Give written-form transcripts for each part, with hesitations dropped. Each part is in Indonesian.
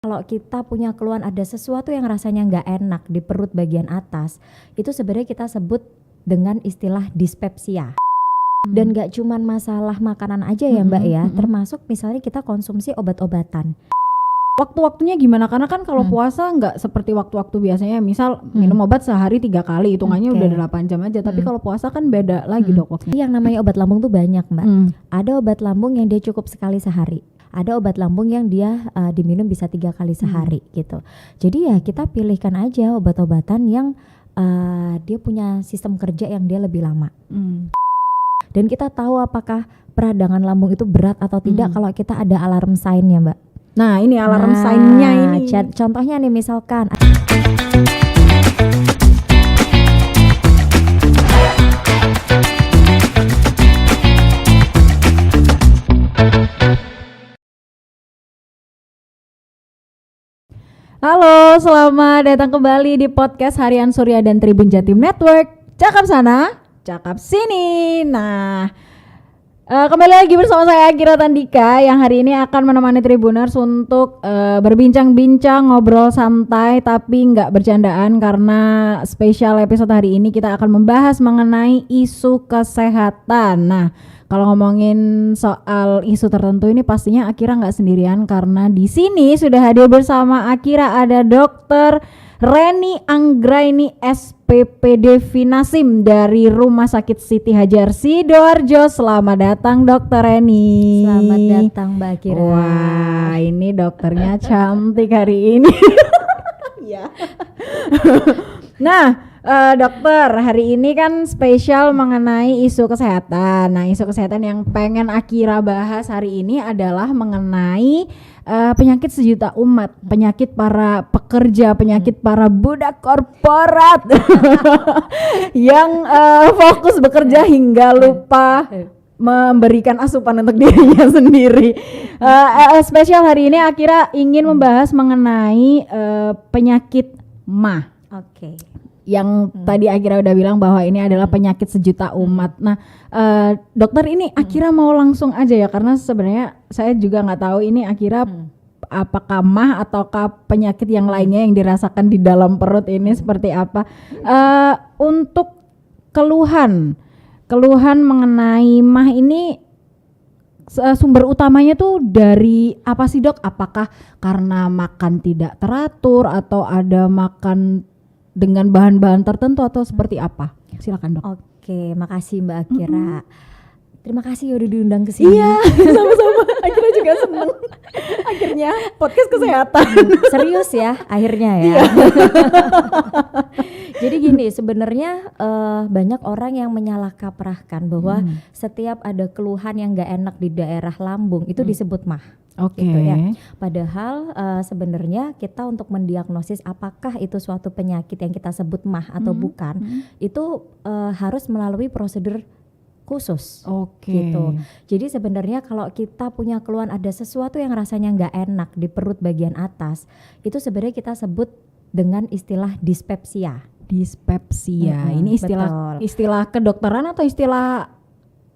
Kalau kita punya keluhan ada sesuatu yang rasanya nggak enak di perut bagian atas, itu sebenarnya kita sebut dengan istilah dispepsia. Dan nggak cuman masalah makanan aja ya Mbak ya, termasuk misalnya kita konsumsi obat-obatan. Waktu-waktunya gimana? Karena kan kalau puasa nggak seperti waktu-waktu biasanya, misal minum obat sehari 3 kali, hitungannya udah 8 jam aja. Tapi kalau puasa kan beda lagi dok waktunya. Yang namanya obat lambung tuh banyak Mbak. Ada obat lambung yang dia cukup sekali sehari. Ada obat lambung yang dia diminum bisa 3 kali sehari gitu. Jadi ya kita pilihkan aja obat-obatan yang dia punya sistem kerja yang dia lebih lama. Dan kita tahu apakah peradangan lambung itu berat atau tidak kalau kita ada alarm sign-nya Mbak. Nah ini alarm sign-nya ini. Contohnya nih misalkan Halo, selamat datang kembali di podcast Harian Surya dan Tribun Jatim Network. Cakap sana, cakap sini. Nah, kembali lagi bersama saya Akira Tandika yang hari ini akan menemani Tribuners untuk berbincang-bincang, ngobrol santai tapi nggak bercandaan karena spesial episode hari ini kita akan membahas mengenai isu kesehatan. Nah, kalau ngomongin soal isu tertentu ini pastinya Akira nggak sendirian karena di sini sudah hadir bersama Akira ada Dr. Reni Anggraini SPPD Finasim dari Rumah Sakit Siti Hajar Sidoarjo. Selamat datang Dr. Reni. Selamat datang Mbak Akira. Wah, ini dokternya cantik hari ini. Ya. Nah, dokter, hari ini kan spesial mengenai isu kesehatan. Nah, isu kesehatan yang pengen Akira bahas hari ini adalah mengenai penyakit sejuta umat, penyakit para pekerja, penyakit para budak korporat yang fokus bekerja hingga lupa memberikan asupan untuk dirinya sendiri. Spesial hari ini Akira ingin membahas mengenai penyakit MAH. Oke. Yang tadi Akira udah bilang bahwa ini adalah penyakit sejuta umat. Nah, dokter ini Akira mau langsung aja ya karena sebenarnya saya juga nggak tahu ini Akira apakah MAH ataukah penyakit yang lainnya yang dirasakan di dalam perut ini seperti apa. Untuk keluhan mengenai MAH ini sumber utamanya tuh dari apa sih dok? Apakah karena makan tidak teratur atau ada makan dengan bahan-bahan tertentu atau seperti apa? Silakan dok. Oke, makasih Mbak Akira. Terima kasih udah diundang ke sini. Iya, sama-sama. Akira juga seneng. Akhirnya podcast kesehatan. Serius ya, akhirnya ya. Iya. Jadi gini, sebenarnya banyak orang yang menyalahkaprahkan bahwa setiap ada keluhan yang nggak enak di daerah lambung itu disebut MAH. Oke. Gitu ya. Padahal sebenarnya kita untuk mendiagnosis apakah itu suatu penyakit yang kita sebut MAH atau bukan, itu harus melalui prosedur khusus. Gitu. Jadi sebenarnya kalau kita punya keluhan ada sesuatu yang rasanya nggak enak di perut bagian atas, itu sebenarnya kita sebut dengan istilah dispepsia. Dispepsia. Ini istilah kedokteran atau istilah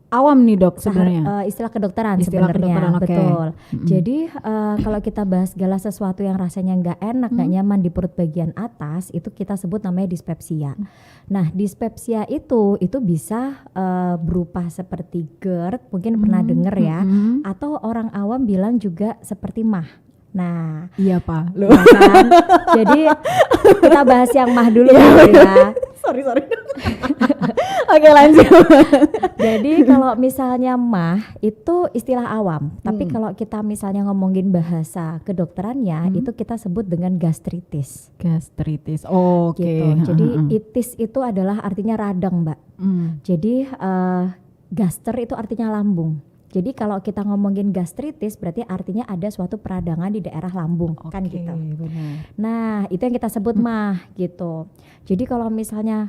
awam nih dok sebenarnya? Istilah kedokteran Istilah sebenarnya, kedokteran, oke. betul. Jadi kalau kita bahas segala sesuatu yang rasanya nggak enak, nggak nyaman di perut bagian atas, itu kita sebut namanya dispepsia. Nah, dispepsia itu bisa berupa seperti GERD, mungkin pernah dengar ya, atau orang awam bilang juga seperti MAH. Nah, iya Pak. ya kan? Jadi kita bahas yang MAH dulu ya. Sorry. Oke, lanjut. Jadi kalau misalnya MAH itu istilah awam, tapi kalau kita misalnya ngomongin bahasa kedokterannya itu kita sebut dengan gastritis. Gastritis. Oke. Gitu. Jadi itis itu adalah artinya radang, Mbak. Jadi gaster itu artinya lambung. Jadi kalau kita ngomongin gastritis berarti artinya ada suatu peradangan di daerah lambung, kan gitu. Benar. Nah, itu yang kita sebut MAH gitu. Jadi kalau misalnya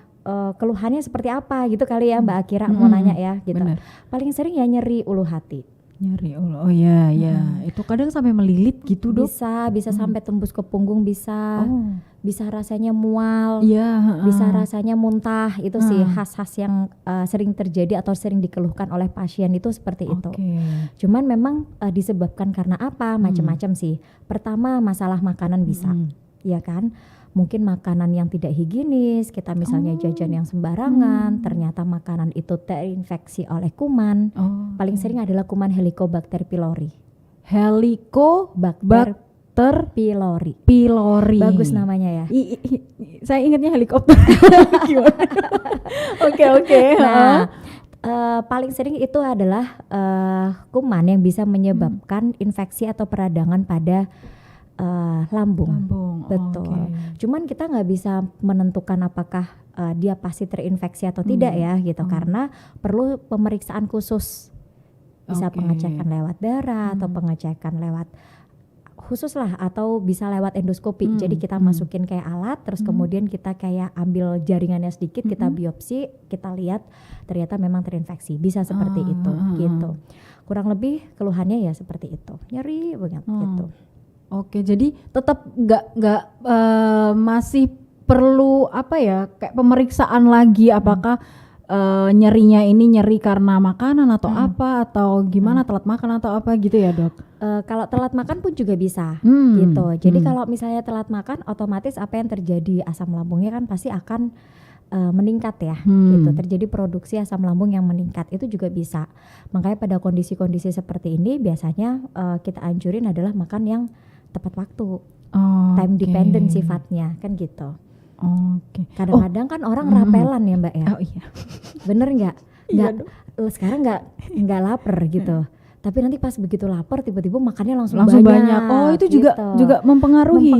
keluhannya seperti apa gitu kali ya Mbak Akira mau nanya ya gitu. Benar. Paling sering ya nyeri ulu hati. Nyeri ulah. Oh ya, ya. Itu kadang sampai melilit gitu, Dok. Bisa sampai tembus ke punggung bisa. Bisa rasanya mual. Iya, Bisa rasanya muntah. Itu sih khas-khas yang sering terjadi atau sering dikeluhkan oleh pasien itu seperti itu. Cuman memang disebabkan karena apa? Macam-macam sih. Pertama, masalah makanan bisa. Ya kan? Mungkin makanan yang tidak higienis, kita misalnya jajan yang sembarangan, ternyata makanan itu terinfeksi oleh kuman. Paling sering adalah kuman Helicobacter pylori. Helicobacter pylori. Bagus namanya ya. Saya ingatnya helikopter. Oke. Nah, paling sering itu adalah kuman yang bisa menyebabkan infeksi atau peradangan pada lambung. Betul. Cuman kita nggak bisa menentukan apakah dia pasti terinfeksi atau tidak ya gitu, karena perlu pemeriksaan khusus. Bisa pengecekan lewat darah atau pengecekan lewat khusus lah, atau bisa lewat endoskopi. Jadi kita masukin kayak alat, terus kemudian kita kayak ambil jaringannya sedikit, kita biopsi, kita lihat ternyata memang terinfeksi. Bisa seperti itu gitu. Kurang lebih keluhannya ya seperti itu. Nyeri banget gitu. Oke, jadi tetap nggak masih perlu apa ya, kayak pemeriksaan lagi apakah nyerinya ini nyeri karena makanan atau apa, atau gimana, telat makan atau apa gitu ya, Dok? Kalau telat makan pun juga bisa gitu. Jadi kalau misalnya telat makan, otomatis apa yang terjadi, asam lambungnya kan pasti akan meningkat ya gitu. Terjadi produksi asam lambung yang meningkat, itu juga bisa. Makanya pada kondisi-kondisi seperti ini biasanya kita anjurin adalah makan yang tepat waktu, time dependent sifatnya kan gitu. Kadang-kadang kan orang rapelan ya Mbak ya. Bener nggak? Sekarang nggak lapar gitu. Tapi nanti pas begitu lapar tiba-tiba makannya langsung banyak. Itu gitu. juga mempengaruhi.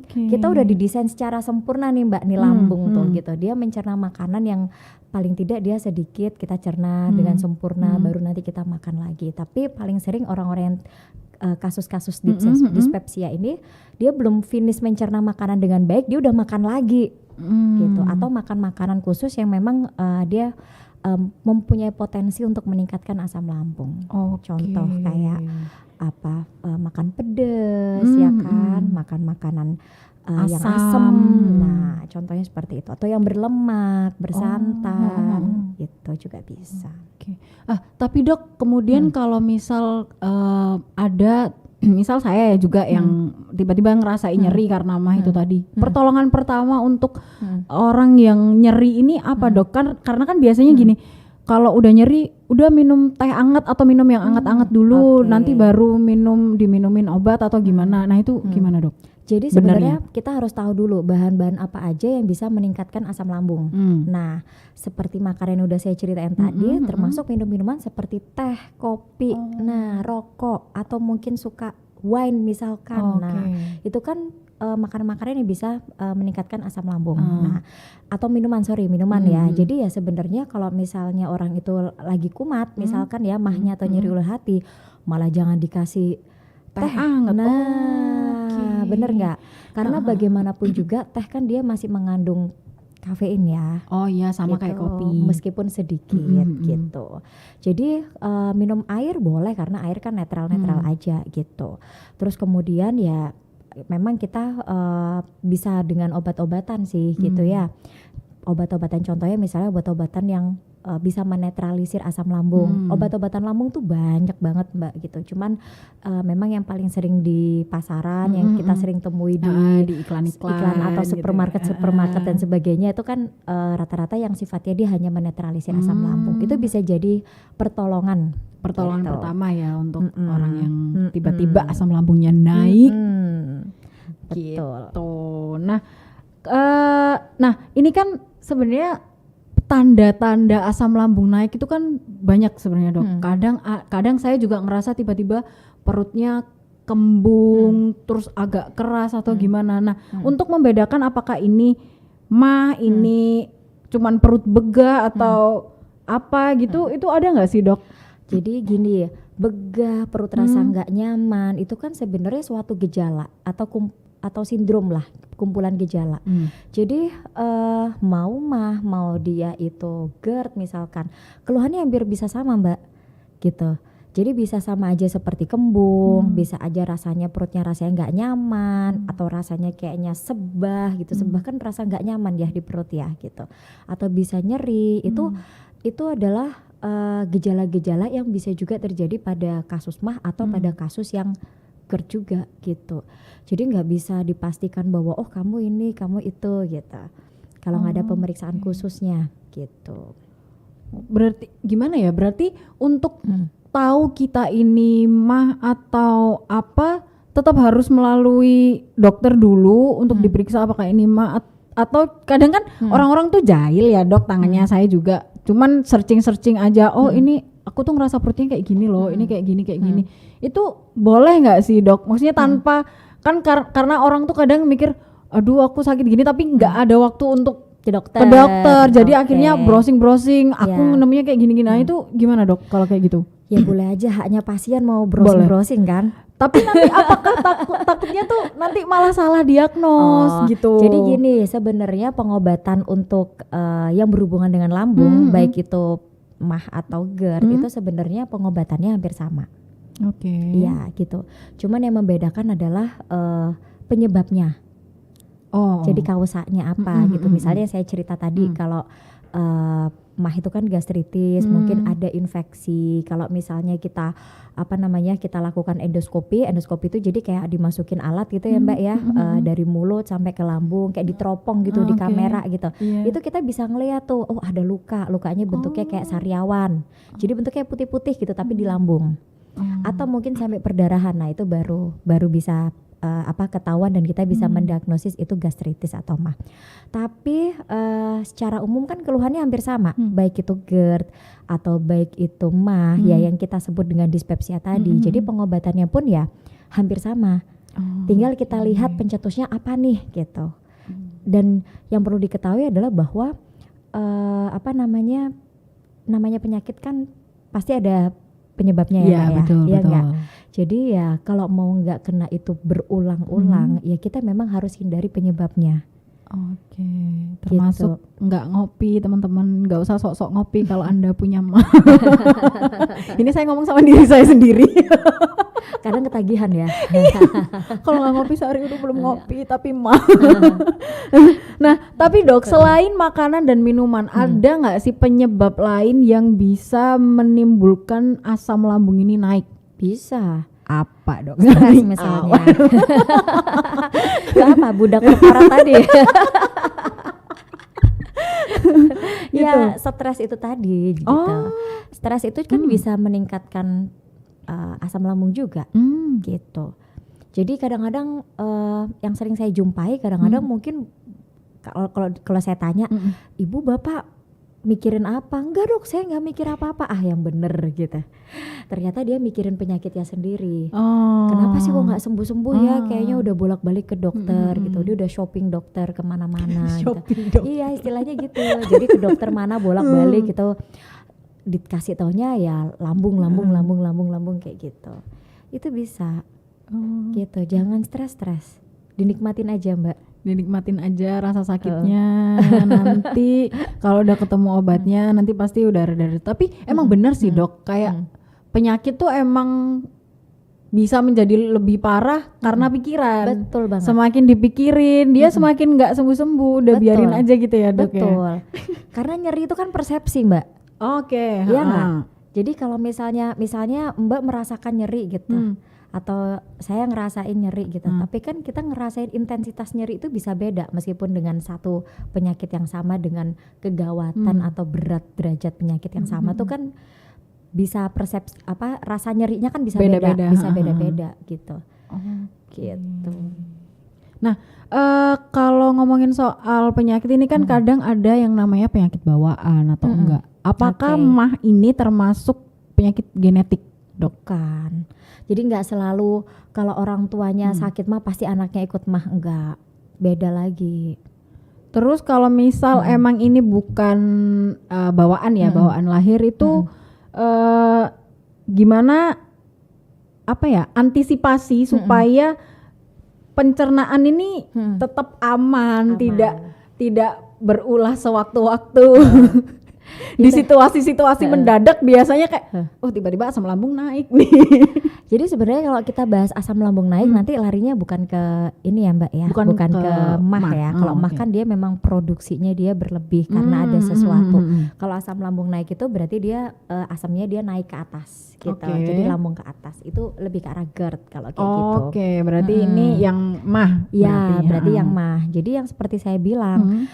Kita udah didesain secara sempurna nih Mbak, nih lambung tuh gitu. Dia mencerna makanan yang paling tidak dia sedikit kita cerna dengan sempurna, baru nanti kita makan lagi. Tapi paling sering orang-orang yang kasus-kasus dispepsia ini, dia belum finish mencerna makanan dengan baik, dia udah makan lagi gitu. Atau makan makanan khusus yang memang dia mempunyai potensi untuk meningkatkan asam lambung. Contoh kayak apa, makan pedas ya kan, makan makanan yang asam. Nah, contohnya seperti itu. Atau yang berlemak, bersantan, gitu juga bisa. Tapi Dok, kemudian kalau misal ada, misal saya juga yang tiba-tiba ngerasain nyeri karena mah itu tadi, pertolongan pertama untuk orang yang nyeri ini apa Dok? Karena kan biasanya gini, kalau udah nyeri, udah minum teh hangat atau minum yang hangat-hangat dulu, nanti baru diminumin obat atau gimana. Nah itu gimana Dok? Jadi sebenarnya kita harus tahu dulu bahan-bahan apa aja yang bisa meningkatkan asam lambung. Nah, seperti makanan yang udah saya ceritain tadi, termasuk minum-minuman seperti teh, kopi, rokok, atau mungkin suka wine misalkan. Nah, itu kan makanan-makanan yang bisa meningkatkan asam lambung. Nah, atau minuman ya. Jadi ya sebenarnya kalau misalnya orang itu lagi kumat, misalkan ya mahnya atau nyeri ulu hati, malah jangan dikasih teh hangat. Bener nggak? Karena bagaimanapun juga teh kan dia masih mengandung kafein ya. Sama gitu, kayak kopi. Meskipun sedikit gitu. Jadi minum air boleh karena air kan netral aja gitu. Terus kemudian ya memang kita bisa dengan obat-obatan sih gitu ya. Obat-obatan contohnya misalnya obat-obatan yang bisa menetralisir asam lambung. Obat-obatan lambung tuh banyak banget Mbak gitu. Cuman memang yang paling sering di pasaran, yang kita sering temui di iklan atau supermarket dan sebagainya itu kan rata-rata yang sifatnya dia hanya menetralisir asam lambung. Itu bisa jadi pertolongan gitu. Pertama ya untuk orang yang tiba-tiba asam lambungnya naik. Betul. Gitu. Nah ini kan sebenarnya tanda-tanda asam lambung naik itu kan banyak sebenarnya Dok. Kadang saya juga ngerasa tiba-tiba perutnya kembung, terus agak keras atau gimana. Nah, untuk membedakan apakah ini ini cuman perut begah atau apa gitu, itu ada nggak sih Dok? Jadi gini ya, begah, perut rasa nggak nyaman, itu kan sebenarnya suatu gejala atau sindrom lah, kumpulan gejala. Jadi mau dia itu GERD misalkan, keluhannya hampir bisa sama Mbak gitu. Jadi bisa sama aja seperti kembung, bisa aja rasanya perutnya rasanya nggak nyaman, atau rasanya kayaknya sebah gitu. Sebah kan rasa nggak nyaman ya di perut ya gitu. Atau bisa nyeri, itu adalah gejala-gejala yang bisa juga terjadi pada kasus MAH atau pada kasus yang GERD juga gitu. Jadi nggak bisa dipastikan bahwa oh kamu ini, kamu itu gitu. Kalau nggak ada pemeriksaan khususnya gitu. Berarti gimana ya? Berarti untuk tahu kita ini MAH atau apa tetap harus melalui dokter dulu untuk diperiksa apakah ini MAH atau kadang kan orang-orang tuh jahil ya dok, tangannya saya juga cuman searching aja, oh ini aku tuh ngerasa perutnya kayak gini loh, ini kayak gini. Itu boleh nggak sih dok? Maksudnya tanpa kan karena orang tuh kadang mikir aduh aku sakit gini tapi nggak ada waktu untuk ke dokter. Jadi akhirnya browsing aku nemunya kayak gini. Nah itu gimana dok kalau kayak gitu? Ya boleh aja, haknya pasien mau browsing kan. Tapi nanti apakah takutnya tuh nanti malah salah diagnos gitu. Jadi gini, sebenarnya pengobatan untuk yang berhubungan dengan lambung, baik itu MAH atau GERD, itu sebenarnya pengobatannya hampir sama. Oke. Iya gitu. Cuman yang membedakan adalah penyebabnya. Jadi kausanya apa gitu. Misalnya saya cerita tadi kalau MAH itu kan gastritis, mungkin ada infeksi. Kalau misalnya kita kita lakukan endoskopi itu jadi kayak dimasukin alat gitu ya Mbak ya, dari mulut sampai ke lambung, kayak diteropong gitu di kamera gitu. Itu kita bisa ngeliat tuh, oh ada lukanya bentuknya kayak sariawan. Jadi bentuknya putih-putih gitu tapi di lambung. Atau mungkin sampai perdarahan. Nah, itu baru bisa ketahuan dan kita bisa mendiagnosis itu gastritis atau MAH. Tapi secara umum kan keluhannya hampir sama, baik itu GERD atau baik itu MAH ya yang kita sebut dengan dispepsia tadi. Jadi pengobatannya pun ya hampir sama. Tinggal kita lihat pencetusnya apa nih gitu. Dan yang perlu diketahui adalah bahwa namanya penyakit kan pasti ada penyebabnya ya Mbak betul, ya betul. enggak. Jadi ya kalau mau nggak kena itu berulang-ulang ya kita memang harus hindari penyebabnya. Oke, termasuk nggak ngopi teman-teman, nggak usah sok-sok ngopi kalau Anda punya MAH. Ini saya ngomong sama diri saya sendiri. Kadang ketagihan ya. Kalau nggak ngopi sehari udah belum ngopi tapi MAH. Nah, tapi dok selain makanan dan minuman ada nggak sih penyebab lain yang bisa menimbulkan asam lambung ini naik? Bisa. Apa dok? Stres misalnya. Apa budak korporat tadi? Ya stres itu tadi gitu. Stres itu kan bisa meningkatkan asam lambung juga gitu. Jadi kadang-kadang yang sering saya jumpai kadang-kadang mungkin kalau saya tanya, ibu bapak mikirin apa? Enggak dok, saya nggak mikir apa-apa. Yang bener gitu. Ternyata dia mikirin penyakitnya sendiri. Kenapa sih kok nggak sembuh-sembuh ya? Kayaknya udah bolak-balik ke dokter gitu. Dia udah shopping dokter kemana-mana. Gitu. Iya istilahnya gitu. Jadi ke dokter mana bolak-balik gitu. Dikasih taunya ya lambung kayak gitu. Itu bisa. Gitu. Jangan stres. Dinikmatin aja Mbak. Dinikmatin aja rasa sakitnya. Nanti kalau udah ketemu obatnya nanti pasti udah reda-reda. Tapi emang benar sih dok, kayak penyakit tuh emang bisa menjadi lebih parah karena pikiran. Betul banget. Semakin dipikirin dia semakin nggak sembuh-sembuh. Udah biarin aja gitu ya dok. Betul. Karena nyeri itu kan persepsi Mbak. Oke. Iya nggak? Jadi kalau misalnya Mbak merasakan nyeri gitu. Atau saya ngerasain nyeri gitu, tapi kan kita ngerasain intensitas nyeri itu bisa beda meskipun dengan satu penyakit yang sama dengan kegawatan atau berat derajat penyakit yang sama tuh kan bisa persepsi rasa nyerinya kan bisa beda-beda, bisa beda-beda gitu. Gitu. Nah, kalau ngomongin soal penyakit ini kan kadang ada yang namanya penyakit bawaan atau enggak. Apakah MAH ini termasuk penyakit genetik? Bukan. Jadi nggak selalu kalau orang tuanya sakit MAH pasti anaknya ikut MAH, enggak. Beda lagi. Terus kalau misal emang ini bukan bawaan ya, bawaan lahir itu gimana antisipasi supaya pencernaan ini tetap aman, tidak berulah sewaktu-waktu. Di situasi-situasi mendadak biasanya kayak tiba-tiba asam lambung naik nih. Jadi sebenarnya kalau kita bahas asam lambung naik nanti larinya bukan ke ini ya Mbak ya, bukan ke mah ya. Kalau mah kan dia memang produksinya dia berlebih karena ada sesuatu. Kalau asam lambung naik itu berarti dia asamnya dia naik ke atas gitu. Jadi lambung ke atas itu lebih ke arah GERD kalau kayak gitu. Oke, berarti ini yang mah. Ya, berarti yang mah. Jadi yang seperti saya bilang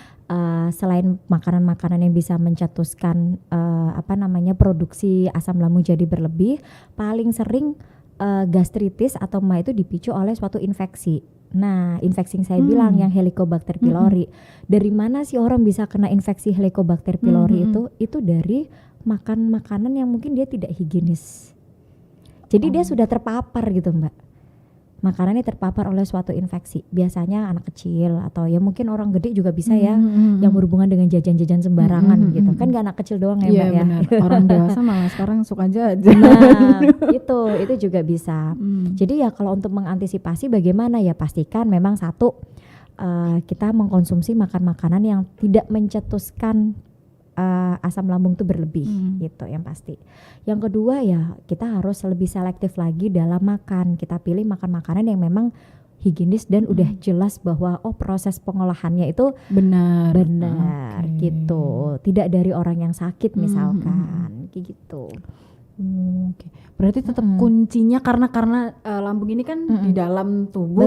selain makanan-makanan yang bisa mencetuskan produksi asam lambung jadi berlebih, paling sering gastritis atau mah itu dipicu oleh suatu infeksi. Nah, infeksi yang saya bilang yang Helicobacter pylori. Dari mana sih orang bisa kena infeksi Helicobacter pylori itu? Itu dari makan makanan yang mungkin dia tidak higienis. Jadi dia sudah terpapar gitu, Mbak. Makanannya terpapar oleh suatu infeksi. Biasanya anak kecil atau ya mungkin orang gede juga bisa ya yang berhubungan dengan jajan-jajan sembarangan gitu. Kan gak anak kecil doang ya Mbak ya. Benar. Orang dewasa malah sekarang suka jajan. Nah, itu juga bisa. Jadi ya kalau untuk mengantisipasi bagaimana ya pastikan memang satu kita mengkonsumsi makanan yang tidak mencetuskan asam lambung itu berlebih gitu yang pasti. Yang kedua ya kita harus lebih selektif lagi dalam makan. Kita pilih makan makanan yang memang higienis dan udah jelas bahwa proses pengolahannya itu benar gitu. Tidak dari orang yang sakit misalkan gitu. Oke. Berarti tetap kuncinya karena lambung ini kan di dalam tubuh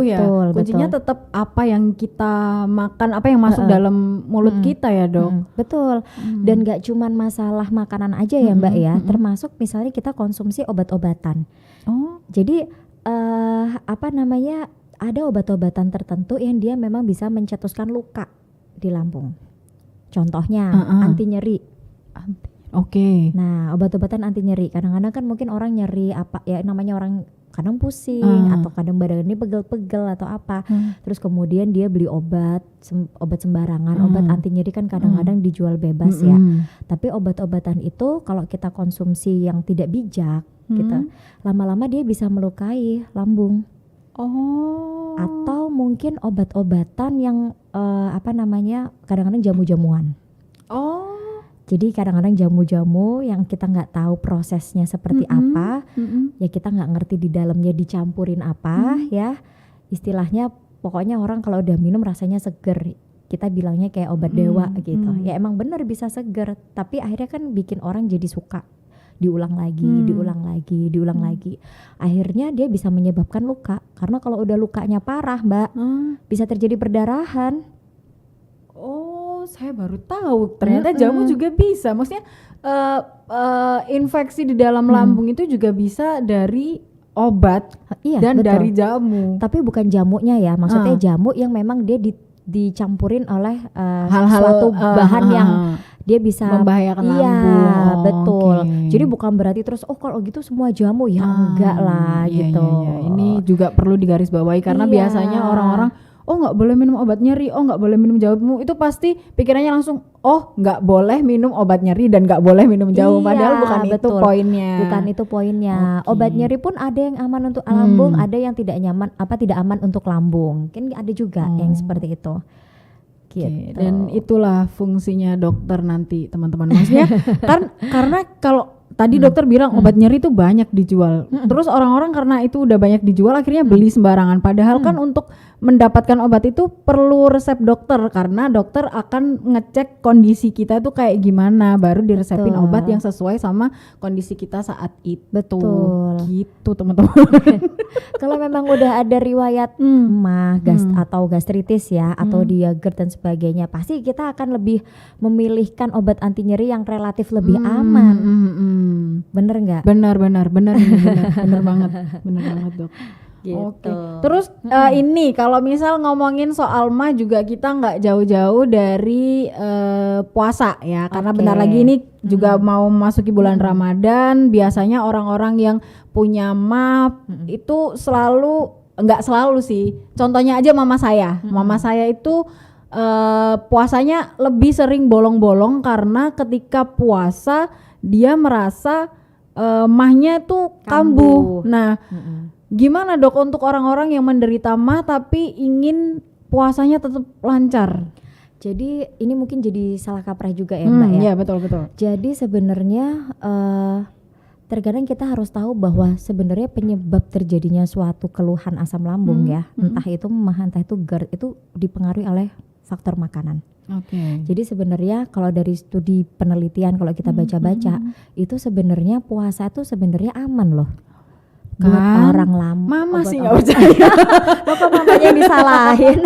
kuncinya tetap apa yang kita makan, apa yang masuk dalam mulut kita ya Dok. Betul. Dan gak cuman masalah makanan aja ya Mbak ya, termasuk misalnya kita konsumsi obat-obatan. Jadi ada obat-obatan tertentu yang dia memang bisa mencetuskan luka di lambung. Contohnya anti nyeri. Oke. Nah, obat-obatan anti nyeri. Kadang-kadang kan mungkin orang nyeri namanya orang kadang pusing atau kadang badannya pegel-pegel atau apa. Terus kemudian dia beli obat sembarangan. Obat anti nyeri kan kadang-kadang dijual bebas ya. Tapi obat-obatan itu kalau kita konsumsi yang tidak bijak, gitu, lama-lama dia bisa melukai lambung. Atau mungkin obat-obatan yang kadang-kadang jamu-jamuan. Jadi kadang-kadang jamu-jamu yang kita nggak tahu prosesnya seperti apa, ya kita nggak ngerti di dalamnya dicampurin apa, ya istilahnya pokoknya orang kalau udah minum rasanya seger, kita bilangnya kayak obat dewa gitu. Ya emang benar bisa seger, tapi akhirnya kan bikin orang jadi suka diulang lagi. Akhirnya dia bisa menyebabkan luka, karena kalau udah lukanya parah Mbak, bisa terjadi perdarahan. Saya baru tahu ternyata jamu juga bisa. Maksudnya infeksi di dalam lambung itu juga bisa dari obat dan betul. Dari jamu. Tapi bukan jamunya ya, maksudnya jamu yang memang dia dicampurin oleh hal-hal suatu bahan yang dia bisa membahayakan lambung. Iya, betul. Jadi bukan berarti terus kalau gitu semua jamu ya enggak lah gitu. Ini juga perlu digarisbawahi karena biasanya orang-orang nggak boleh minum obat nyeri, nggak boleh minum jamu, itu pasti pikirannya langsung nggak boleh minum obat nyeri dan nggak boleh minum jamu, padahal bukan itu poinnya. Bukan itu poinnya. Obat nyeri pun ada yang aman untuk lambung, ada yang tidak aman untuk lambung. Mungkin ada juga yang seperti itu. Gitu. Dan itulah fungsinya dokter nanti teman-teman, maksudnya karena kalau tadi dokter bilang obat nyeri itu banyak dijual. Terus orang-orang karena itu udah banyak dijual akhirnya beli sembarangan. Padahal kan untuk mendapatkan obat itu perlu resep dokter, karena dokter akan ngecek kondisi kita itu kayak gimana baru diresepin obat yang sesuai sama kondisi kita saat itu. Betul. Gitu teman-teman. Kalau memang udah ada riwayat atau gastritis ya atau dia GERD dan sebagainya, pasti kita akan lebih memilihkan obat anti nyeri yang relatif lebih aman. Bener nggak? Benar banget Dok. Gitu. Oke. Terus ini kalau misal ngomongin soal mah juga kita nggak jauh-jauh dari puasa ya, karena bentar lagi ini juga mau masuki bulan Ramadan. Biasanya orang-orang yang punya mah itu nggak selalu sih. Contohnya aja mama saya itu puasanya lebih sering bolong-bolong karena ketika puasa dia merasa mahnya tuh kambuh. Nah, gimana Dok untuk orang-orang yang menderita mah tapi ingin puasanya tetap lancar? Jadi ini mungkin jadi salah kaprah juga ya Mbak ya. Iya betul. Jadi sebenarnya terkadang kita harus tahu bahwa sebenarnya penyebab terjadinya suatu keluhan asam lambung ya, entah itu MAH, entah itu GERD, itu dipengaruhi oleh faktor makanan. Oke. Jadi sebenarnya kalau dari studi penelitian, kalau kita baca-baca, itu sebenarnya puasa itu sebenarnya aman loh. Buat Kan? orang lama. Mama sih nggak percaya. Kok mamanya yang disalahin?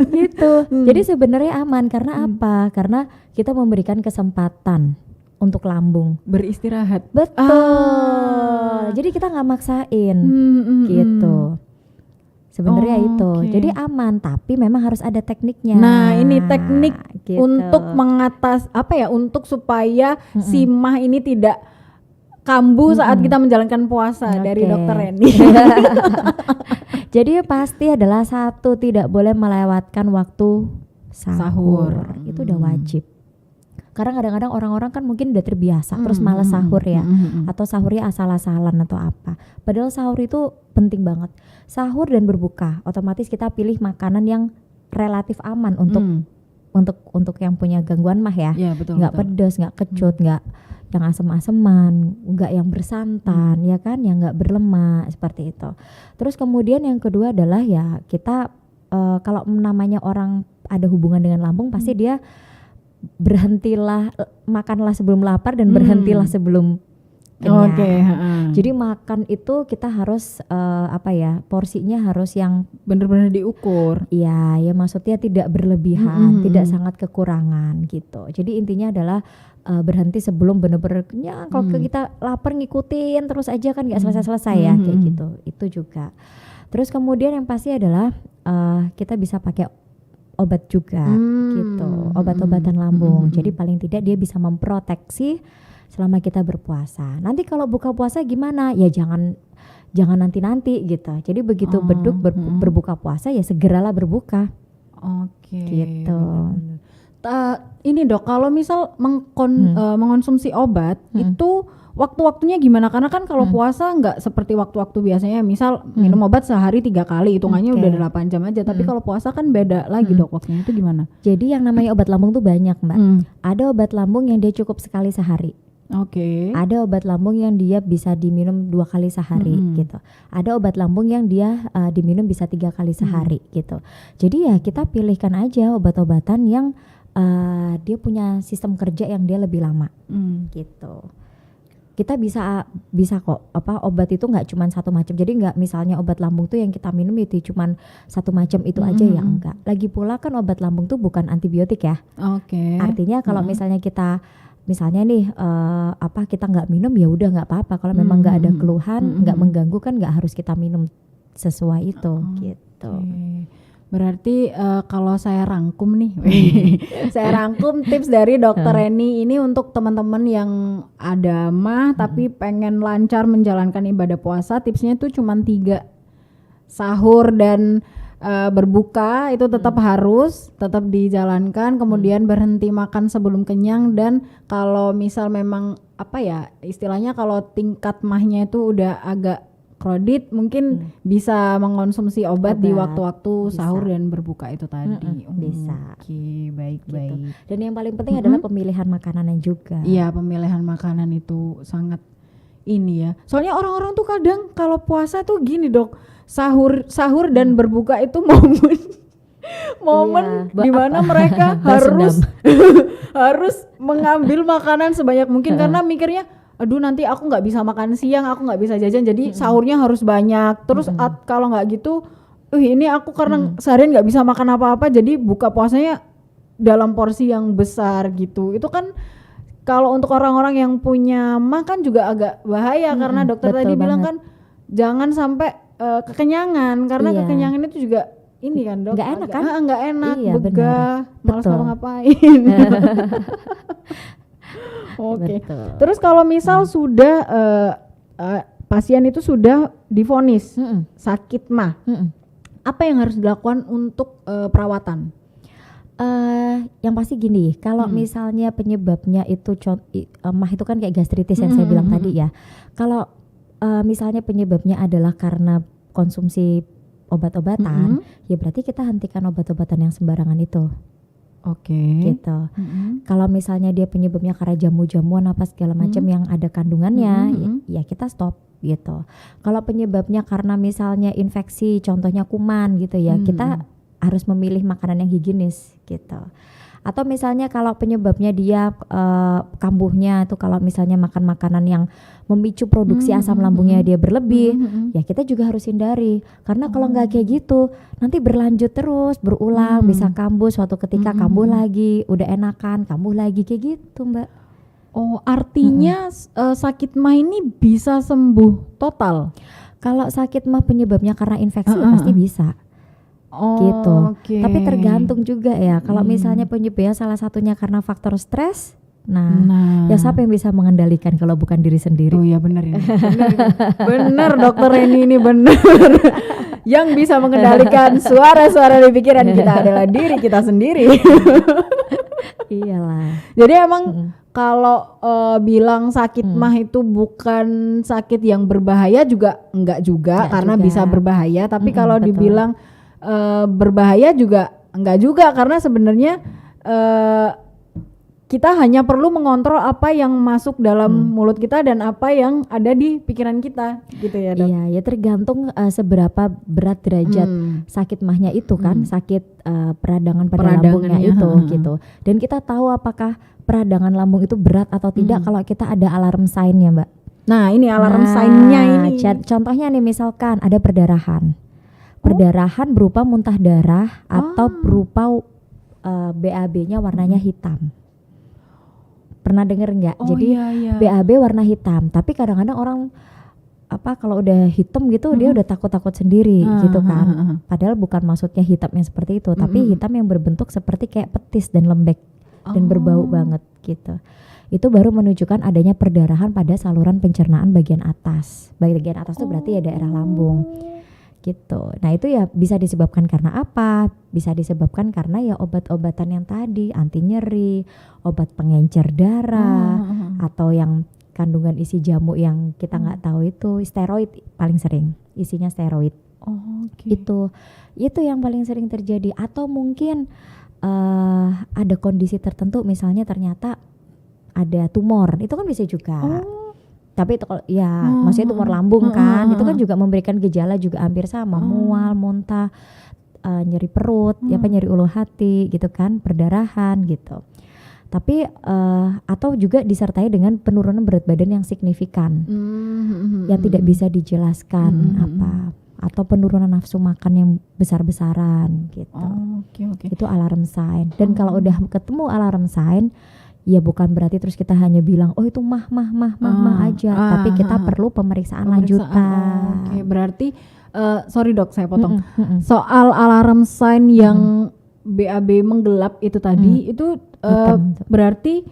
Gitu. Jadi sebenarnya aman karena apa? Karena kita memberikan kesempatan untuk lambung Beristirahat. betul. Jadi kita nggak maksain gitu. Sebenarnya itu. Jadi aman, tapi memang harus ada tekniknya. Nah, ini teknik gitu. untuk untuk supaya si MAH ini tidak kambuh saat kita menjalankan puasa dari Dokter Reni. Jadi pasti adalah satu, tidak boleh melewatkan waktu sahur. Itu udah wajib. Karena kadang-kadang orang-orang kan mungkin udah terbiasa terus malas sahur ya, atau sahurnya asal-asalan atau apa. Padahal sahur itu penting banget. Sahur dan berbuka, otomatis kita pilih makanan yang relatif aman untuk yang punya gangguan MAH ya. Iya, betul. Nggak pedas, nggak kecut, nggak yang asam-asaman, nggak yang bersantan, ya kan, yang nggak berlemak seperti itu. Terus kemudian yang kedua adalah ya kita kalau namanya orang ada hubungan dengan lambung pasti dia berhentilah, makanlah sebelum lapar dan berhentilah sebelum kenyang. Jadi makan itu kita harus porsinya harus yang benar-benar diukur. Iya, ya maksudnya tidak berlebihan, tidak sangat kekurangan gitu. Jadi intinya adalah berhenti sebelum benar-benar kenyang. Kalau kita lapar ngikutin terus aja kan nggak selesai-selesai ya kayak gitu. Itu juga. Terus kemudian yang pasti adalah kita bisa pakai obat juga gitu, obat-obatan lambung. Jadi paling tidak dia bisa memproteksi selama kita berpuasa. Nanti kalau buka puasa gimana? Ya jangan nanti-nanti gitu. Jadi begitu berbuka puasa ya segeralah berbuka. Oke. Gitu. Ini Dok, kalau misal mengonsumsi obat itu waktu-waktunya gimana? Karena kan kalau puasa nggak seperti waktu-waktu biasanya, misal minum obat sehari 3 kali, hitungannya udah 8 jam aja. Tapi kalau puasa kan beda lagi Dok, waktunya itu gimana? Jadi yang namanya obat lambung tuh banyak Mbak. Ada obat lambung yang dia cukup sekali sehari. Oke. Ada obat lambung yang dia bisa diminum 2 kali sehari gitu. Ada obat lambung yang dia diminum bisa 3 kali sehari gitu. Jadi ya kita pilihkan aja obat-obatan yang dia punya sistem kerja yang dia lebih lama gitu. Kita bisa kok obat itu nggak cuma satu macam. Jadi nggak misalnya obat lambung tuh yang kita minum itu cuma satu macam itu aja ya enggak. Lagi pula kan obat lambung tuh bukan antibiotik ya. Oke. Artinya kalau misalnya kita nih kita nggak minum ya udah nggak apa-apa. Kalau memang nggak ada keluhan, nggak mengganggu kan nggak harus kita minum sesuai itu gitu. Berarti kalau saya rangkum nih, saya rangkum tips dari Dokter Reni ini untuk teman-teman yang ada MAH tapi pengen lancar menjalankan ibadah puasa. Tipsnya itu cuma 3, sahur dan berbuka itu tetap harus tetap dijalankan, kemudian berhenti makan sebelum kenyang, dan kalau misal memang istilahnya kalau tingkat MAH-nya itu udah agak kredit mungkin bisa mengonsumsi obat di waktu-waktu sahur dan berbuka itu tadi. Bisa. Oke, baik. Dan yang paling penting adalah pemilihan makanan juga. Iya, pemilihan makanan itu sangat ini ya. Soalnya orang-orang tuh kadang kalau puasa tuh gini Dok, sahur dan berbuka itu momen di mana mereka harus mengambil makanan sebanyak mungkin karena mikirnya aduh nanti aku nggak bisa makan siang, aku nggak bisa jajan, jadi sahurnya harus banyak. Terus kalau nggak gitu, ini aku karena seharian nggak bisa makan apa-apa, jadi buka puasanya dalam porsi yang besar gitu. Itu kan kalau untuk orang-orang yang punya MAH kan juga agak bahaya karena dokter tadi bilang kan jangan sampai kekenyangan, karena kekenyangan itu juga ini kan Dok, nggak enak kan? Nggak enak, iya, begah, malas ngapa-ngapain. Oke. Terus kalau misal sudah pasien itu sudah divonis sakit MAH, apa yang harus dilakukan untuk perawatan? Yang pasti gini, kalau misalnya penyebabnya itu MAH itu kan kayak gastritis yang saya bilang tadi ya. Kalau misalnya penyebabnya adalah karena konsumsi obat-obatan, ya berarti kita hentikan obat-obatan yang sembarangan itu. Gitu. Kalau misalnya dia penyebabnya karena jamu-jamuan apa segala macam yang ada kandungannya, ya kita stop gitu. Kalau penyebabnya karena misalnya infeksi, contohnya kuman gitu ya, kita harus memilih makanan yang higienis gitu. Atau misalnya kalau penyebabnya dia kambuhnya itu kalau misalnya makan makanan yang memicu produksi asam lambungnya dia berlebih, ya kita juga harus hindari. Karena kalau nggak kayak gitu, nanti berlanjut terus, berulang, bisa kambuh, suatu ketika kambuh lagi, udah enakan, kambuh lagi kayak gitu, Mbak. Oh, artinya sakit mah ini bisa sembuh total? Kalau sakit mah penyebabnya karena infeksi pasti bisa. Gitu. Tapi tergantung juga ya. Kalau misalnya penyebabnya salah satunya karena faktor stres, nah, ya siapa yang bisa mengendalikan kalau bukan diri sendiri? Oh ya benar ini. Benar dokter ini benar. Yang bisa mengendalikan suara-suara di pikiran kita adalah diri kita sendiri. Iyalah. Jadi emang kalau bilang sakit mah itu bukan sakit yang berbahaya juga enggak juga karena bisa berbahaya. Tapi kalau dibilang berbahaya juga enggak juga karena sebenarnya kita hanya perlu mengontrol apa yang masuk dalam mulut kita dan apa yang ada di pikiran kita gitu ya dok. Iya ya tergantung seberapa berat derajat sakit mahnya itu kan, sakit peradangan pada lambungnya itu gitu. Dan kita tahu apakah peradangan lambung itu berat atau tidak kalau kita ada alarm sign-nya Mbak. Nah ini alarm sign-nya ini. Contohnya nih misalkan ada perdarahan. Perdarahan berupa muntah darah atau berupa BAB-nya warnanya hitam. Pernah denger nggak? Jadi BAB warna hitam, tapi kadang-kadang orang kalau udah hitam gitu dia udah takut-takut sendiri gitu kan. Padahal bukan maksudnya hitam yang seperti itu, tapi hitam yang berbentuk seperti kayak petis dan lembek dan berbau banget gitu. Itu baru menunjukkan adanya perdarahan pada saluran pencernaan bagian atas. Bagian atas itu berarti ya daerah lambung. Gitu. Nah itu ya bisa disebabkan karena apa? Bisa disebabkan karena ya obat-obatan yang tadi, anti nyeri, obat pengencer darah, atau yang kandungan isi jamu yang kita nggak tahu itu steroid paling sering, isinya steroid. Itu yang paling sering terjadi. Atau mungkin ada kondisi tertentu, misalnya ternyata ada tumor, itu kan bisa juga. Tapi itu kalau maksudnya tumor lambung kan, itu kan juga memberikan gejala juga hampir sama, mual, muntah, nyeri perut, nyeri ulu hati gitu kan, perdarahan gitu. Tapi atau juga disertai dengan penurunan berat badan yang signifikan, yang tidak bisa dijelaskan atau penurunan nafsu makan yang besar-besaran gitu. Itu alarm sign. Dan kalau udah ketemu alarm sign, ya bukan berarti terus kita hanya bilang oh itu mah aja, tapi kita perlu pemeriksaan lanjutan. Berarti sorry dok saya potong. Soal alarm sign yang BAB menggelap itu tadi itu berarti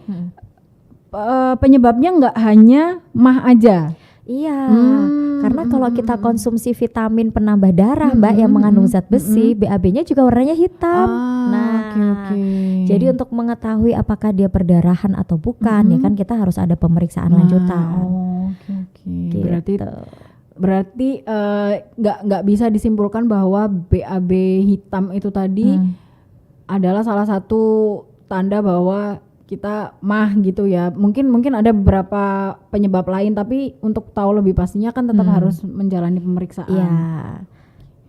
penyebabnya nggak hanya mah aja. Iya, karena kalau kita konsumsi vitamin penambah darah Mbak yang mengandung zat besi, BAB-nya juga warnanya hitam. Jadi untuk mengetahui apakah dia perdarahan atau bukan, ya kan kita harus ada pemeriksaan lanjutan. Gitu. Berarti nggak bisa disimpulkan bahwa BAB hitam itu tadi adalah salah satu tanda bahwa kita mah gitu ya. Mungkin ada beberapa penyebab lain, tapi untuk tahu lebih pastinya kan tetap harus menjalani pemeriksaan. Iya.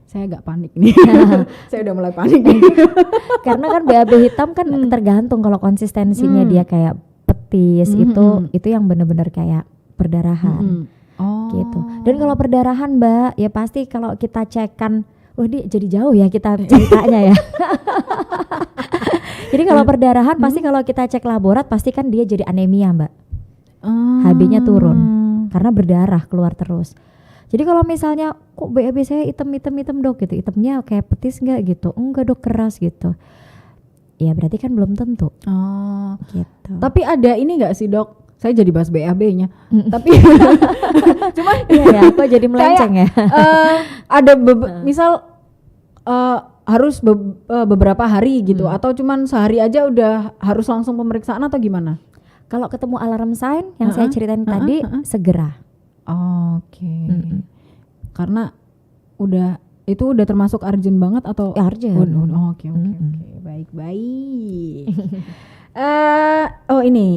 Saya agak panik nih. Saya udah mulai panik nih. Karena kan BAB hitam kan tergantung, kalau konsistensinya dia kayak petis itu yang benar-benar kayak perdarahan. Gitu. Dan kalau perdarahan Mbak, ya pasti kalau kita cekkan, dia jadi jauh ya kita ceritanya ya. Jadi kalau perdarahan pasti kalau kita cek laborat pasti kan dia jadi anemia Mbak. HB-nya turun karena berdarah keluar terus. Jadi kalau misalnya kok BAB saya hitam dok gitu, hitamnya kayak petis nggak gitu? Enggak dok, keras gitu. Ya berarti kan belum tentu. Gitu. Tapi ada ini nggak sih dok? Saya jadi bahas BAB-nya. Tapi cuman iya kok jadi melenceng ya. Ada misal harus beberapa hari gitu atau cuman sehari aja udah harus langsung pemeriksaan atau gimana? Kalau ketemu alarm sign yang saya ceritain tadi segera. Karena udah Itu udah termasuk urgent banget atau? Urgent. Oke. Baik.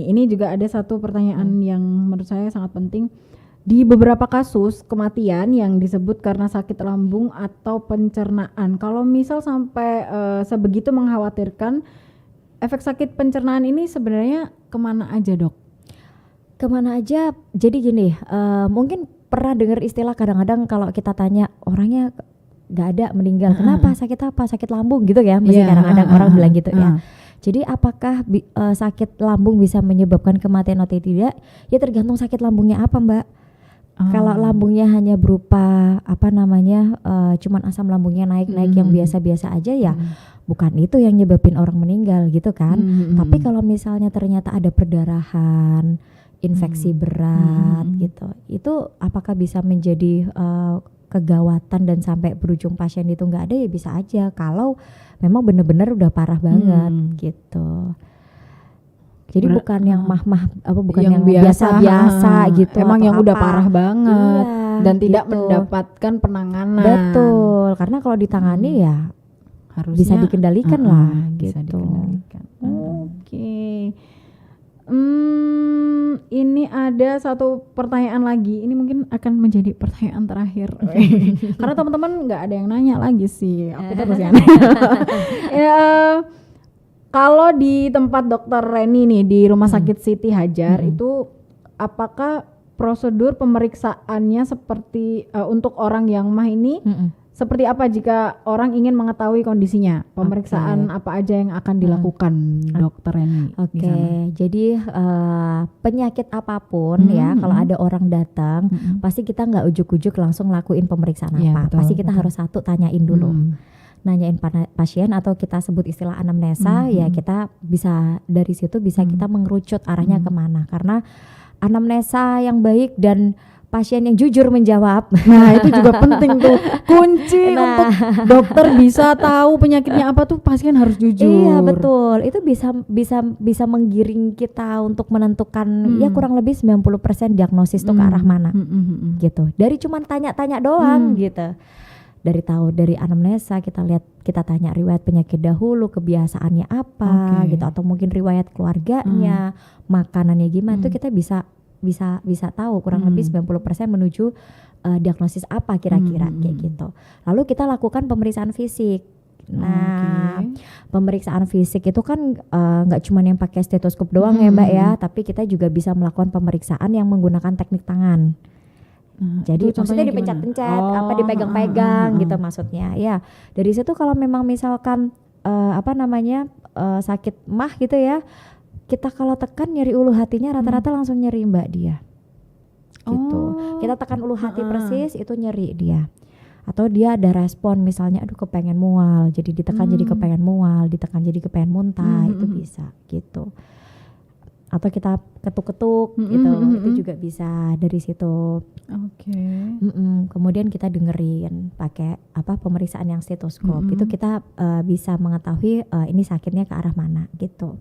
Ini juga ada satu pertanyaan yang menurut saya sangat penting. Di beberapa kasus kematian yang disebut karena sakit lambung atau pencernaan, kalau misal sampai sebegitu mengkhawatirkan, efek sakit pencernaan ini sebenarnya kemana aja, Dok? Kemana aja? Jadi gini, mungkin pernah dengar istilah kadang-kadang kalau kita tanya orangnya nggak ada meninggal, kenapa? Sakit apa? Sakit lambung gitu ya? Mesti kadang-kadang orang bilang gitu ya. Jadi apakah sakit lambung bisa menyebabkan kematian atau tidak? Ya tergantung sakit lambungnya apa, Mbak. Kalau lambungnya hanya berupa cuman asam lambungnya naik-naik yang biasa-biasa aja ya, bukan itu yang nyebabin orang meninggal gitu kan. Tapi kalau misalnya ternyata ada perdarahan, infeksi berat gitu, itu apakah bisa menjadi kegawatan dan sampai berujung pasien itu nggak ada? Ya bisa aja kalau memang benar-benar udah parah banget gitu. Jadi bukan yang bukan yang biasa-biasa gitu. Emang yang udah parah banget dan tidak gitu. Mendapatkan penanganan. Betul, karena kalau ditangani ya harusnya bisa dikendalikan lah bisa gitu. Dikendalikan. Oke. Ini ada satu pertanyaan lagi. Ini mungkin akan menjadi pertanyaan terakhir. Karena teman-teman nggak ada yang nanya lagi sih. Aku terus yang nanya. Kalau di tempat Dokter Reni nih di Rumah Sakit Siti Hadjar itu apakah prosedur pemeriksaannya seperti untuk orang yang MAH ini seperti apa jika orang ingin mengetahui kondisinya? Pemeriksaan apa aja yang akan dilakukan Dokter Reni? Jadi penyakit apapun ya kalau ada orang datang pasti kita nggak ujuk-ujuk langsung lakuin pemeriksaan apa. Betul, pasti kita harus satu tanyain dulu. Nanyain pasien atau kita sebut istilah anamnesa ya, kita bisa dari situ bisa kita mengerucut arahnya kemana, karena anamnesa yang baik dan pasien yang jujur menjawab itu juga penting tuh, kunci untuk dokter bisa tahu penyakitnya apa tuh pasien harus jujur. Iya betul, itu bisa menggiring kita untuk menentukan ya kurang lebih 90% diagnosis tuh ke arah mana gitu, dari cuman tanya-tanya doang gitu. Dari anamnesa kita tanya riwayat penyakit dahulu, kebiasaannya apa gitu, atau mungkin riwayat keluarganya, makanannya gimana, itu kita bisa tahu kurang lebih 90% menuju diagnosis apa kira-kira kayak gitu. Lalu kita lakukan pemeriksaan fisik. Nah, pemeriksaan fisik itu kan nggak cuma yang pakai stetoskop doang ya Mbak ya, tapi kita juga bisa melakukan pemeriksaan yang menggunakan teknik tangan. Jadi maksudnya dipencet-pencet, dipegang-pegang gitu maksudnya. Ya, dari situ kalau memang misalkan sakit MAH gitu ya, kita kalau tekan nyeri ulu hatinya rata-rata langsung nyeri Mbak dia. Gitu. Kita tekan ulu hati persis itu nyeri dia. Atau dia ada respon misalnya aduh kepengen mual, jadi ditekan jadi kepengen mual, ditekan jadi kepengen muntah, itu bisa gitu. Atau kita ketuk-ketuk gitu, itu juga bisa dari situ. Kemudian kita dengerin pakai pemeriksaan yang stetoskop, itu kita bisa mengetahui ini sakitnya ke arah mana gitu.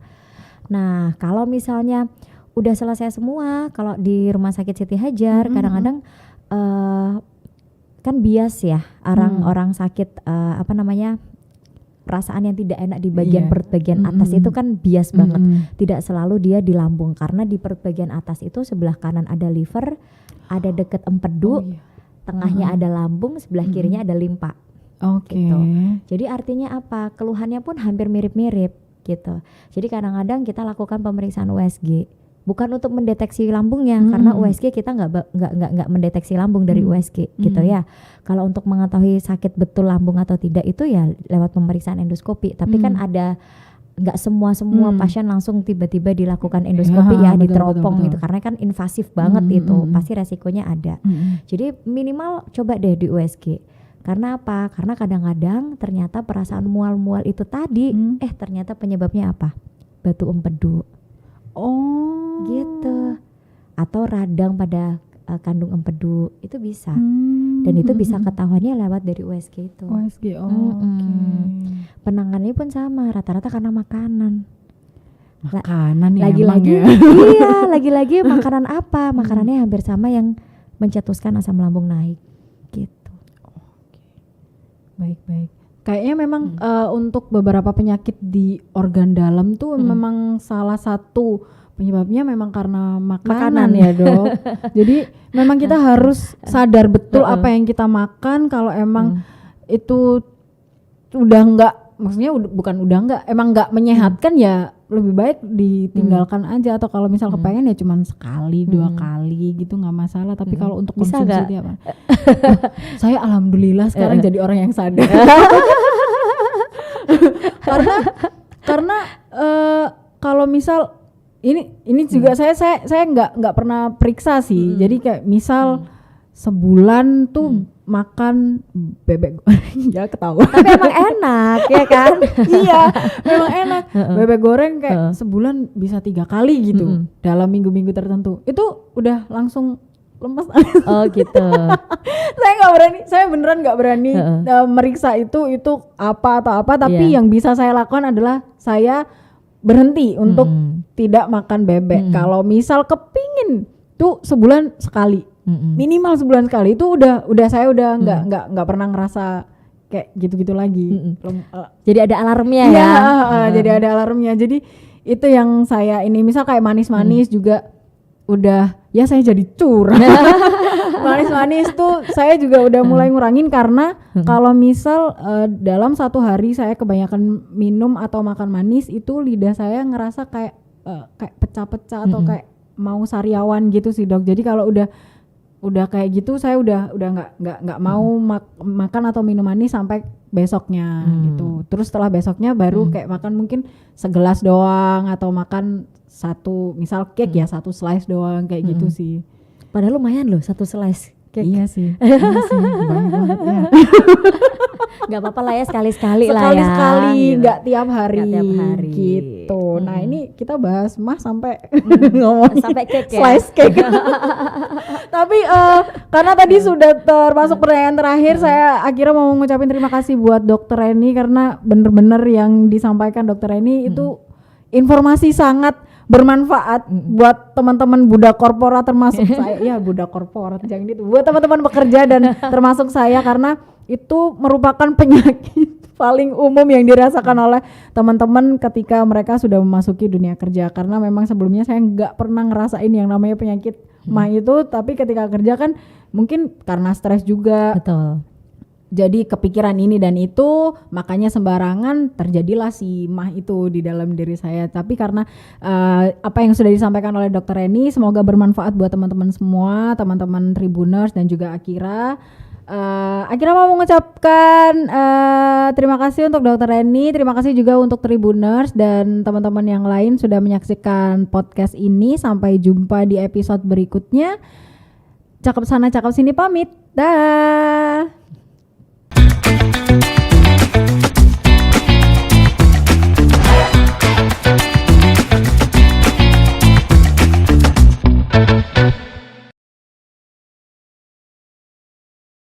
Nah kalau misalnya udah selesai semua, kalau di Rumah Sakit Siti Hadjar kadang-kadang kan bias ya orang sakit perasaan yang tidak enak di bagian perut bagian atas itu kan bias banget. Tidak selalu dia di lambung, karena di perut bagian atas itu sebelah kanan ada liver, ada deket empedu, tengahnya ada lambung, sebelah kirinya ada limpa. Gitu. Jadi artinya apa? Keluhannya pun hampir mirip-mirip gitu. Jadi kadang-kadang kita lakukan pemeriksaan USG. Bukan untuk mendeteksi lambungnya, karena USG kita nggak mendeteksi lambung dari USG gitu ya. Kalau untuk mengetahui sakit betul lambung atau tidak itu ya lewat pemeriksaan endoskopi. Tapi kan ada nggak semua pasien langsung tiba-tiba dilakukan endoskopi diteropong gitu, karena kan invasif banget itu, pasti resikonya ada. Jadi minimal coba deh di USG. Karena apa? Karena kadang-kadang ternyata perasaan mual-mual itu tadi ternyata penyebabnya apa? Batu empedu. Gitu. Atau radang pada kandung empedu itu bisa. Dan itu bisa ketahuannya lewat dari USG itu. Penanganannya pun sama, rata-rata karena makanan. Lagi-lagi lagi-lagi makanan apa? Makanannya hampir sama yang mencetuskan asam lambung naik gitu. Baik. Kayaknya memang untuk beberapa penyakit di organ dalam tuh memang salah satu penyebabnya memang karena makanan ya dok. Jadi memang kita harus sadar betul apa yang kita makan. Kalau emang itu udah enggak, maksudnya emang enggak menyehatkan ya lebih baik ditinggalkan aja. Atau kalau misal kepengen ya cuman sekali 2 kali gitu nggak masalah. Tapi kalau untuk konsumsi tiap hari, saya alhamdulillah sekarang jadi orang yang sadar. karena kalau misal ini juga saya nggak pernah periksa sih. Jadi kayak misal sebulan tuh makan bebek goreng ya ketawa. Tapi emang enak ya kan? Iya, memang enak. Bebek goreng kayak sebulan bisa 3 kali gitu dalam minggu-minggu tertentu. Itu udah langsung lemes. Oh gitu. Saya beneran nggak berani meriksa itu apa atau apa. Tapi yang bisa saya lakukan adalah saya berhenti untuk tidak makan bebek. Kalau misal kepingin tuh sebulan sekali, minimal sebulan sekali itu udah saya udah nggak pernah ngerasa kayak gitu-gitu lagi. Jadi ada alarmnya ya. Jadi ada alarmnya. Jadi itu yang saya ini misal kayak manis-manis juga udah ya saya jadi curang. Manis-manis tuh saya juga udah mulai ngurangin karena kalau misal dalam 1 hari saya kebanyakan minum atau makan manis itu lidah saya ngerasa kayak pecah-pecah atau kayak mau sariawan gitu sih dok. Jadi kalau udah kayak gitu saya udah nggak mau makan atau minum manis sampai besoknya gitu. Terus setelah besoknya baru kayak makan mungkin segelas doang atau makan misal cake ya 1 slice doang kayak gitu sih. Padahal lumayan loh 1 slice cake. Iya sih banyak banget ya. Gak apa-apa lah ya sekali-sekali lah ya. Sekali-sekali nggak gitu. tiap hari. Gak tiap hari gitu. Nah ini kita bahas sampai ngomongin sampai cake ya. Slice cake. Tapi karena tadi sudah termasuk pertanyaan terakhir, saya akhirnya mau ngucapin terima kasih buat Dokter Reni karena bener-bener yang disampaikan Dokter Reni itu informasi sangat bermanfaat buat teman-teman budak korporat termasuk saya. Ya budak korporat jangan gitu. Buat teman-teman bekerja dan termasuk saya karena itu merupakan penyakit paling umum yang dirasakan oleh teman-teman ketika mereka sudah memasuki dunia kerja. Karena memang sebelumnya saya nggak pernah ngerasain yang namanya penyakit mah itu, tapi ketika kerja kan mungkin karena stres juga. Betul. Jadi kepikiran ini dan itu, makanya sembarangan terjadilah si mah itu di dalam diri saya. Tapi karena apa yang sudah disampaikan oleh Dr. Reni, semoga bermanfaat buat teman-teman semua, teman-teman Tribuners dan juga Akira. Akira mau mengucapkan terima kasih untuk Dr. Reni, terima kasih juga untuk Tribuners dan teman-teman yang lain sudah menyaksikan podcast ini. Sampai jumpa di episode berikutnya. Cakep sana, cakep sini pamit. Dah.